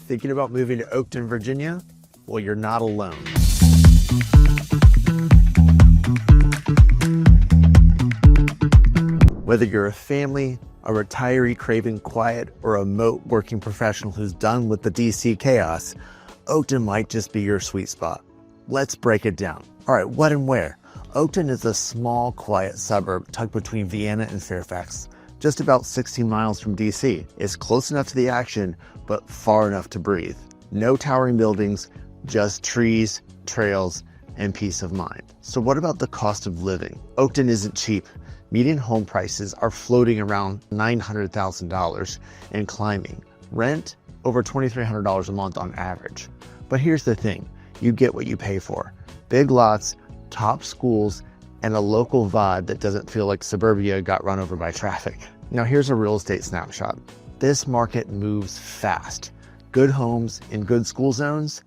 Thinking about moving to Oakton, Virginia? Well, you're not alone. Whether you're a family, a retiree craving quiet, or a remote working professional who's done with the DC chaos, Oakton might just be your sweet spot. Let's break it down. All right, what and where? Oakton is a small, quiet suburb tucked between Vienna and Fairfax, just about 16 miles from DC. It's close enough to the action, but far enough to breathe. No towering buildings, just trees, trails, and peace of mind. So what about the cost of living? Oakton isn't cheap. Median home prices are floating around $900,000 and climbing. Rent, over $2,300 a month on average. But here's the thing, you get what you pay for. Big lots, top schools, and a local vibe that doesn't feel like suburbia got run over by traffic. Now here's a real estate snapshot. This market moves fast. Good homes in good school zones,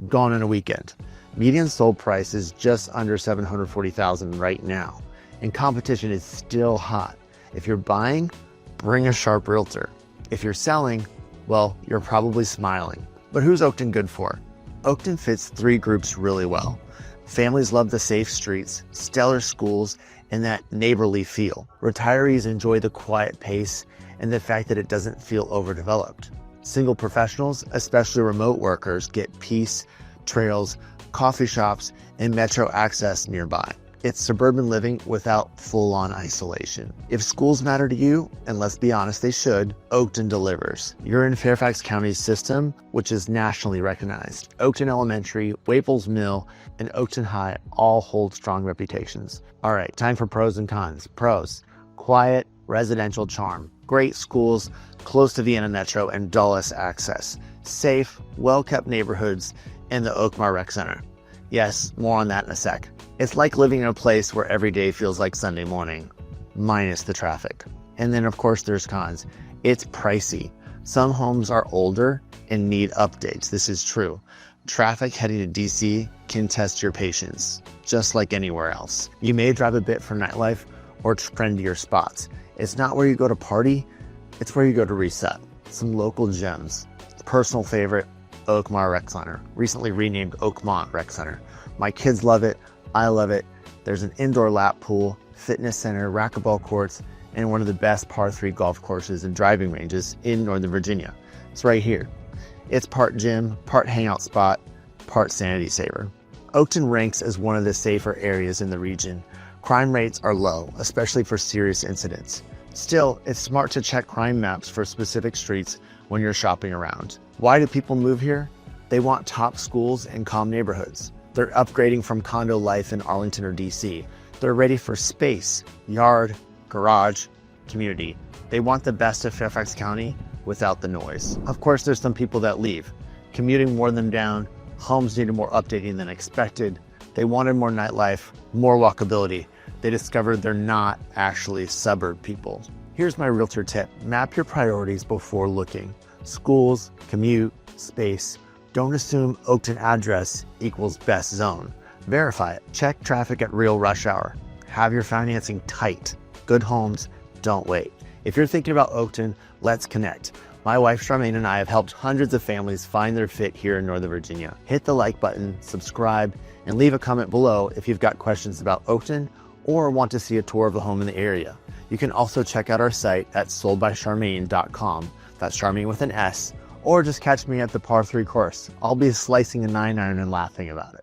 gone in a weekend. Median sold price is just under $740,000 right now, and competition is still hot. If you're buying, bring a sharp realtor. If you're selling, well, you're probably smiling. But who's Oakton good for? Oakton fits three groups really well. Families love the safe streets, stellar schools, and that neighborly feel. Retirees enjoy the quiet pace and the fact that it doesn't feel overdeveloped. Single professionals, especially remote workers, get peace, trails, coffee shops, and metro access nearby. It's suburban living without full-on isolation. If schools matter to you, and let's be honest, they should, Oakton delivers. You're in Fairfax County's system, which is nationally recognized. Oakton Elementary, Waples Mill, and Oakton High all hold strong reputations. All right, time for pros and cons. Pros: quiet, residential charm. Great schools, close to Vienna Metro and Dulles access. Safe, well-kept neighborhoods, and the Oakmar Rec Center. Yes, more on that in a sec. It's like living in a place where every day feels like Sunday morning, minus the traffic. And then of course there's cons. It's pricey. Some homes are older and need updates. This is true. Traffic heading to DC can test your patience, just like anywhere else. You may drive a bit for nightlife or trendier spots. It's not where you go to party, it's where you go to reset. Some local gems. Personal favorite, Oakmar Rec Center, recently renamed Oakmont Rec Center. My kids love it. I love it. There's an indoor lap pool, fitness center, racquetball courts, and one of the best par 3 golf courses and driving ranges in Northern Virginia. It's right here. It's part gym, part hangout spot, part sanity saver. Oakton ranks as one of the safer areas in the region. Crime rates are low, especially for serious incidents. Still, it's smart to check crime maps for specific streets when you're shopping around. Why do people move here? They want top schools and calm neighborhoods. They're upgrading from condo life in Arlington or DC. They're ready for space, yard, garage, community. They want the best of Fairfax County without the noise. Of course, there's some people that leave. Commuting wore them down, homes needed more updating than expected. They wanted more nightlife, more walkability. They discovered they're not actually suburb people. Here's my realtor tip. Map your priorities before looking. Schools, commute, space. Don't assume Oakton address equals best zone. Verify it. Check traffic at real rush hour. Have your financing tight. Good homes don't wait. If you're thinking about Oakton, let's connect. My wife Sharmane and I have helped hundreds of families find their fit here in Northern Virginia. Hit the like button, subscribe, and leave a comment below if you've got questions about Oakton or want to see a tour of a home in the area. You can also check out our site at soldbysharmane.com. That's Sharmane with an S. Or just catch me at the par 3 course. I'll be slicing a 9-iron and laughing about it.